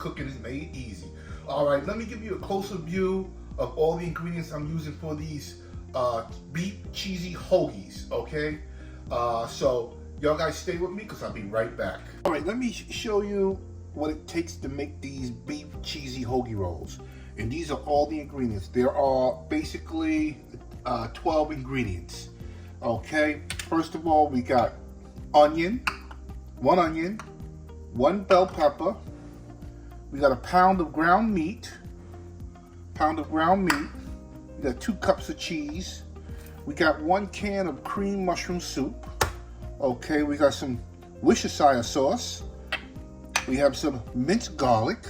cooking is made easy. All right, let me give you a closer view of all the ingredients I'm using for these beef cheesy hoagies, okay? So y'all guys stay with me because I'll be right back. All right, let me show you what it takes to make these beef cheesy hoagie rolls. And these are all the ingredients. There are basically 12 ingredients, okay? First of all, we got onion, one bell pepper. We got a pound of ground meat. We got 2 cups of cheese. We got 1 can of cream mushroom soup. Okay, we got some Worcestershire sauce. We have some minced garlic.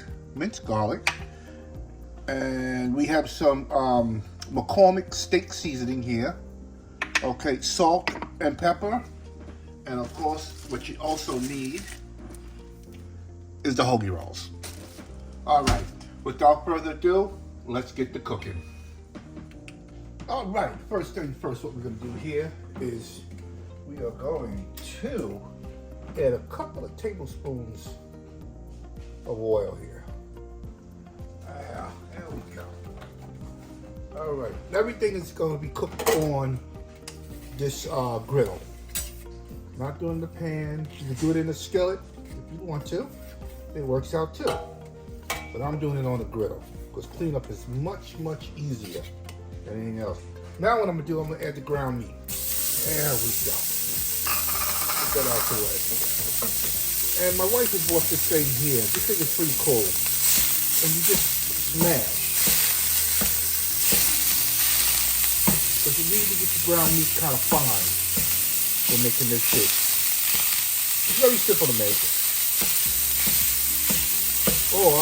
And we have some McCormick steak seasoning here. Okay, salt and pepper. And of course, what you also need is the hoagie rolls. All right, without further ado, let's get to cooking. All right, first thing first, what we're gonna do here is we are going to add a couple of tablespoons of oil here. There we go. All right, everything is gonna be cooked on this griddle. Not doing the pan. You can do it in the skillet if you want to. It works out too. But I'm doing it on the griddle because cleanup is much easier than anything else. Now what I'm gonna do, I'm gonna add the ground meat. There we go. Get that out the way. And my wife has bought this thing here. This thing is pretty cool. And you just smash. Because you need to get your ground meat kind of fine for making this dish. It's very simple to make. Or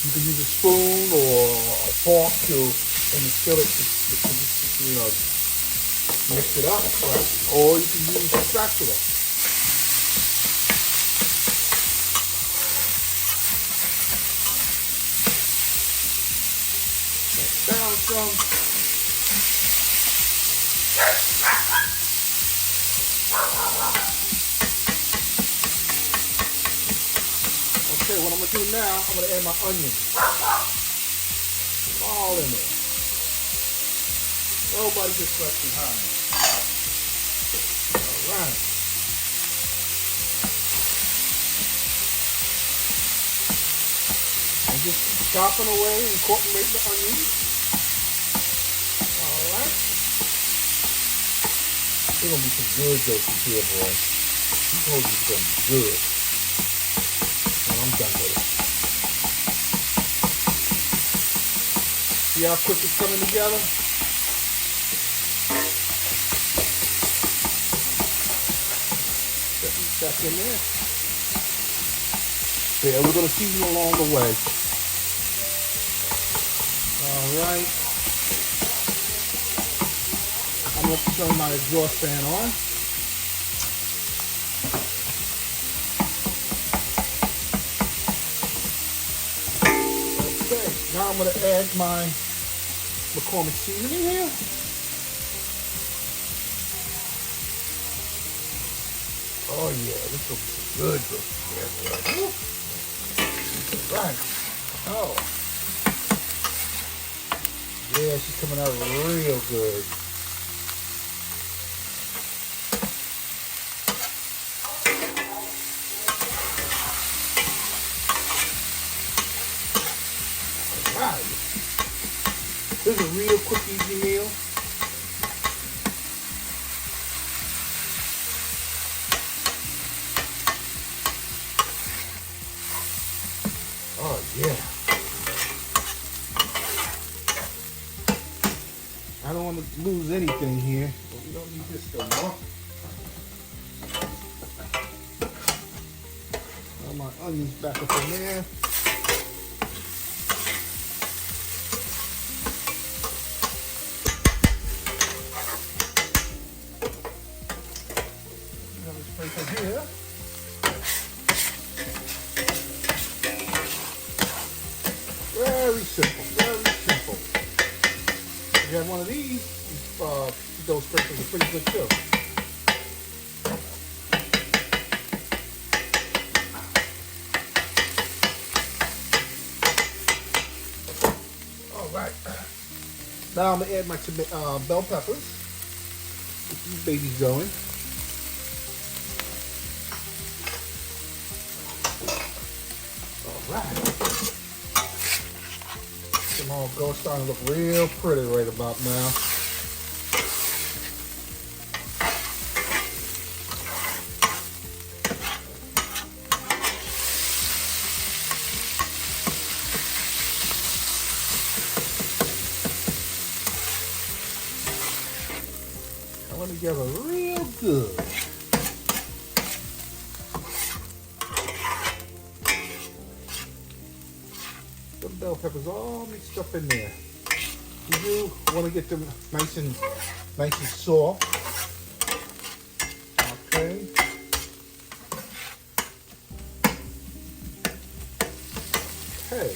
you can use a spoon or a fork in the skillet to you know, mix it up. Right? Or you can use a spatula. Down some. Okay, what I'm gonna do now, I'm gonna add my onions. All in there. Nobody gets left behind. All right. And just keep chopping away and incorporate the onions. All right. There's gonna be some good doses here, boy. These hoagies are gonna be good. I'm done with it. See how quick it's coming together? Set these back in there. Yeah, we're going to season along the way. Alright. I'm going to turn my exhaust fan on. Now I'm going to add my McCormick seasoning here. Oh yeah, this will be some good. Yeah, right. Oh. Yeah, she's coming out real good. This is a real quick, easy meal. Oh, yeah. I don't want to lose anything here, but we don't need this no more. All my onions back up in there. Here. Very simple, very simple. If you have one of these those sprinkles are pretty good too. Now I'm gonna add my bell peppers. Get these babies going. All right. Them all go starting to look real pretty right about now. Coming together real good. The bell peppers all mixed up in there. You do want to get them nice and soft. Okay. Okay.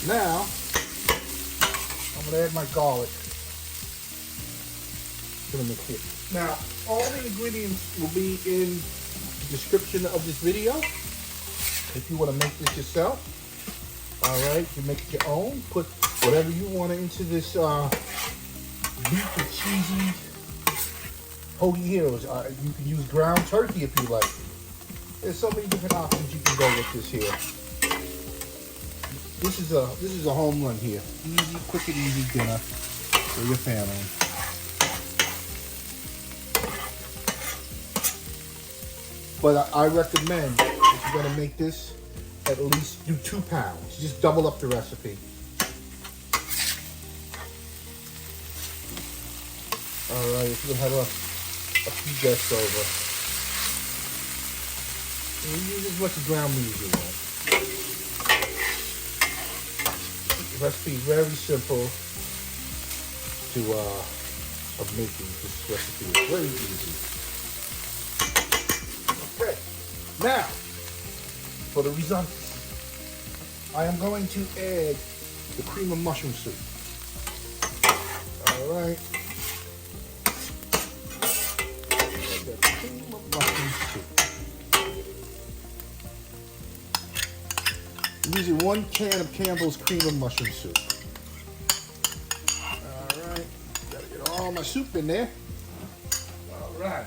Now I'm gonna add my garlic to the mix here. Now all the ingredients will be in the description of this video. If you want to make this yourself, all right, you make it your own. Put whatever you want into this beef and cheesy hoagie heroes. You can use ground turkey if you like. There's so many different options you can go with this here. This is a home run here. Easy, quick and easy dinner for your family. But I recommend, if you're gonna make this, at least do 2 pounds. Just double up the recipe. All right, if you're gonna have a few guests over, you use as much ground meat as you want. The recipe is very simple of making. This recipe is very easy. Okay, now for the risotto, I am going to add the cream of mushroom soup. All right, add the cream of mushroom soup. I'm using 1 can of Campbell's cream of mushroom soup. All right, gotta get all my soup in there. All right.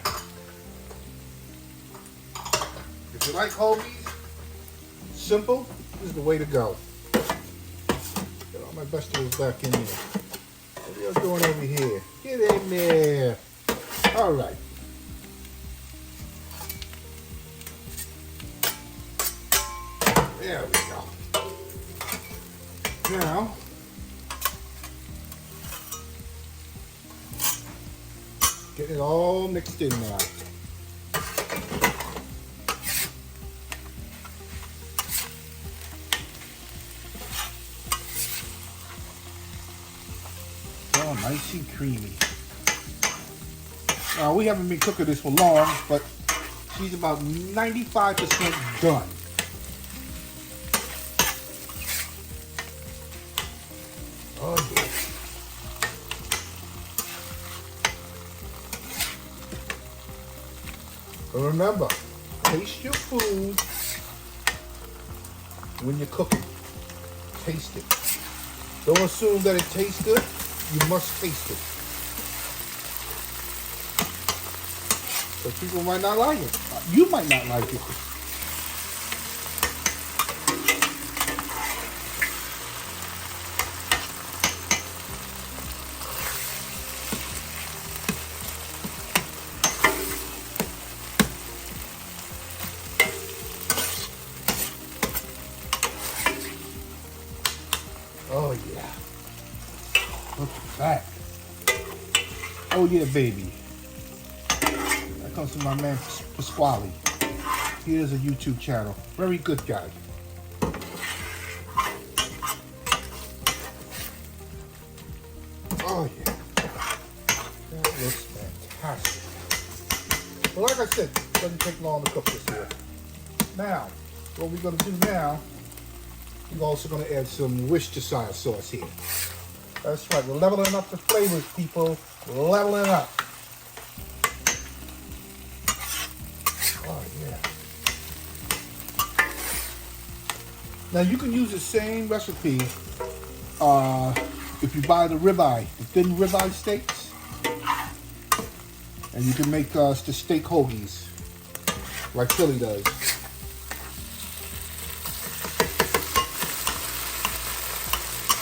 If you like hoagies, simple, this is the way to go. Get all my vegetables back in there. What are you doing over here? Get in there. All right. There we go. Now, get it all mixed in now. Oh, nice and creamy. Now, we haven't been cooking this for long, but she's about 95% done. Oh, yeah. But remember, taste your food when you're cooking. Taste it. Don't assume that it tastes good. You must taste it. So people might not like it. You might not like it. Oh yeah. Look at that. Oh yeah, baby. That comes from my man Pasquale. He has a YouTube channel. Very good guy. Oh yeah. That looks fantastic. Well, like I said, it doesn't take long to cook this here. Now, what we're gonna do now, we're also going to add some Worcestershire sauce here. That's right, we're leveling up the flavors, people. Leveling up. Oh, yeah. Now you can use the same recipe if you buy the ribeye, the thin ribeye steaks, and you can make the steak hoagies like Philly does.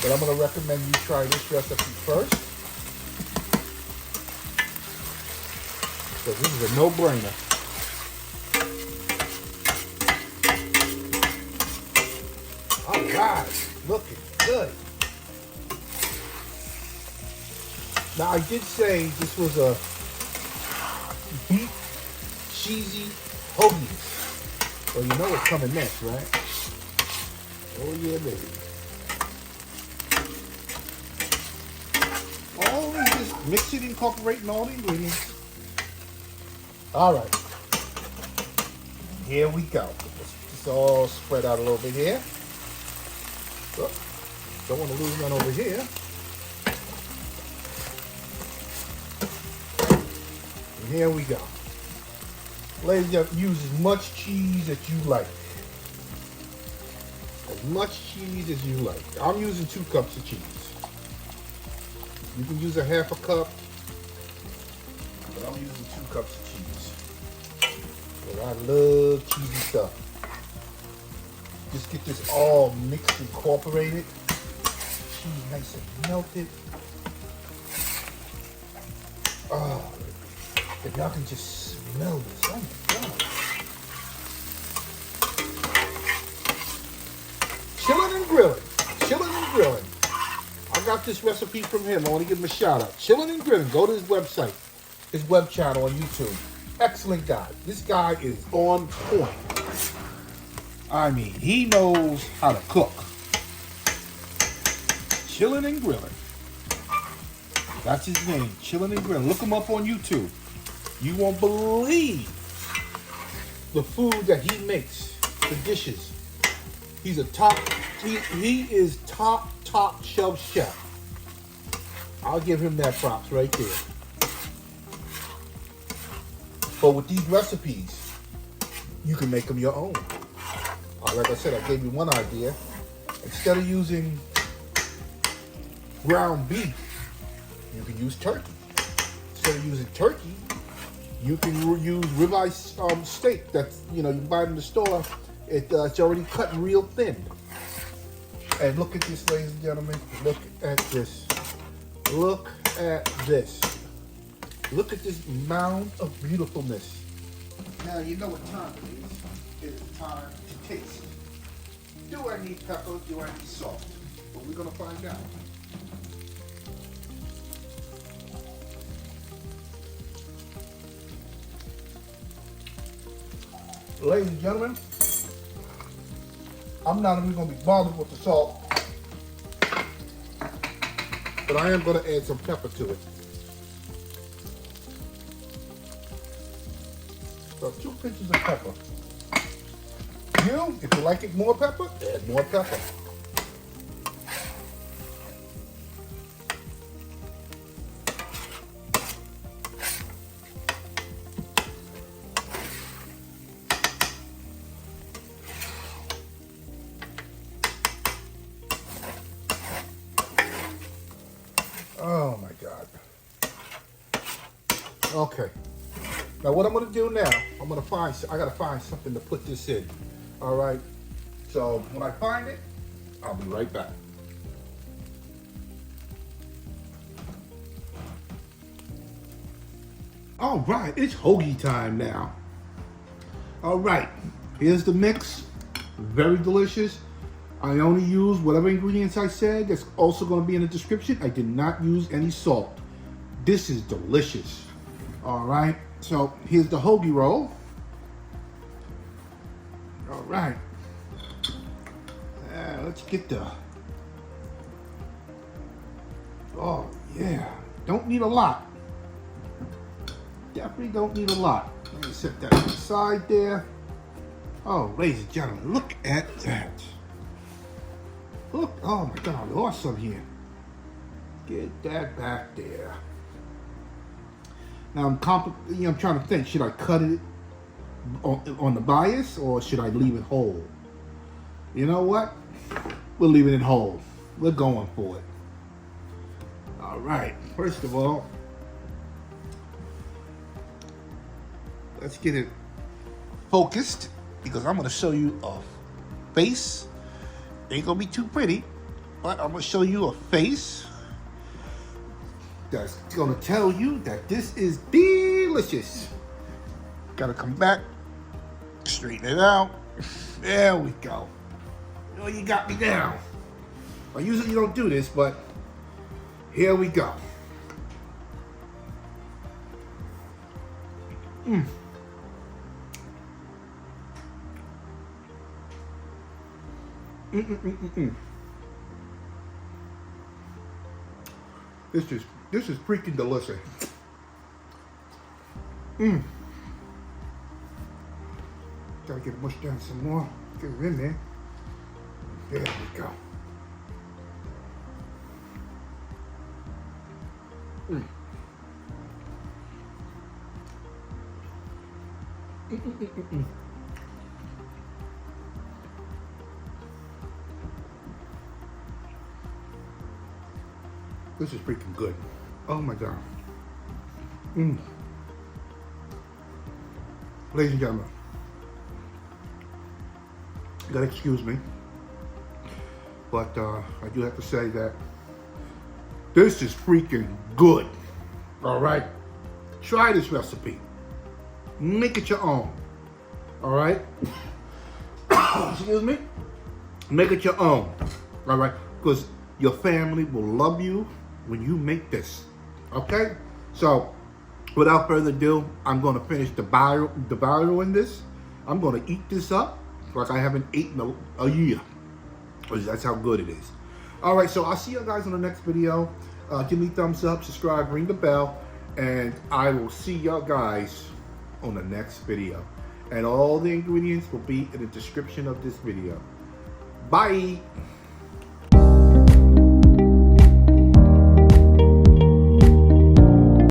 But I'm going to recommend you try this recipe first, because this is a no-brainer. All right, looking good. Now I did say this was a beef cheesy hoagies. Well, you know what's coming next, right? Oh yeah, baby. Just mix it, incorporating all the ingredients. All right, here we go. Let's just all spread out a little bit here. Oh, don't want to lose none over here. And here we go. Ladies, use as much cheese as you like. As much cheese as you like. I'm using 2 cups of cheese. You can use a half a cup, but I'm using 2 cups of cheese. But I love cheesy stuff. Just get this all mixed, incorporated. Cheese nice and melted. Oh, if y'all can just smell this. Oh my God. Chilling and grilling. Chilling and grilling. I got this recipe from him. I want to give him a shout out. Chillin' and Grilling. Go to his website, his web channel on YouTube. Excellent guy. This guy is on point. I mean, he knows how to cook. Chillin' and Grilling. That's his name. Chillin' and Grilling. Look him up on YouTube. You won't believe the food that he makes, the dishes. He's a top. He is top shelf chef. I'll give him that props right there. But with these recipes, you can make them your own. Like I said, I gave you one idea. Instead of using ground beef, you can use turkey. Instead of using turkey, you can use ribeye steak. That's, you buy it in the store. It's already cut real thin. And look at this, ladies and gentlemen. Look at this. Look at this. Look at this mound of beautifulness. Now you know what time it is. It's time to taste. Do I need pepper? Do I need salt? Well, we're going to find out. Ladies and gentlemen, I'm not even going to be bothered with the salt, but I am going to add some pepper to it. So 2 pinches of pepper. If you like it more pepper, add more pepper. Oh my God. Okay. Now what I'm gonna do now, I gotta find something to put this in. All right. So when I find it, I'll be right back. All right, it's hoagie time now. All right, here's the mix. Very delicious. I only used whatever ingredients I said. That's also going to be in the description. I did not use any salt. This is delicious. All right, so here's the hoagie roll. All right, let's get the, oh yeah, don't need a lot. Definitely don't need a lot. Let me set that aside there. Oh, ladies and gentlemen, look at that. Look, oh my God, awesome here. Get that back there. Now I'm trying to think, should I cut it on the bias or should I leave it whole? You know what? We're leaving it whole. We're going for it. All right. First of all, let's get it focused because I'm going to show you a face. Ain't going to be too pretty, but I'm going to show you a face that's going to tell you that this is delicious. Got to come back, straighten it out. There we go. Oh, you got me down. Well, usually you don't do this, but here we go. Mm. This is freaking delicious. Gotta get it mushed down some more. Get it in there. There we go. This is freaking good. Oh my God. Ladies and gentlemen, you gotta excuse me, but I do have to say that this is freaking good. All right, try this recipe. Make it your own. All right. Excuse me. Make it your own. All right, because your family will love you when you make this. Okay. So, without further ado, I'm going to finish the bio in this. I'm going to eat this up like I haven't eaten a year. That's how good it is. All right, so I'll see you guys on the next video. Give me a thumbs up, subscribe, ring the bell, and I will see y'all guys on the next video. And all the ingredients will be in the description of this video. Bye.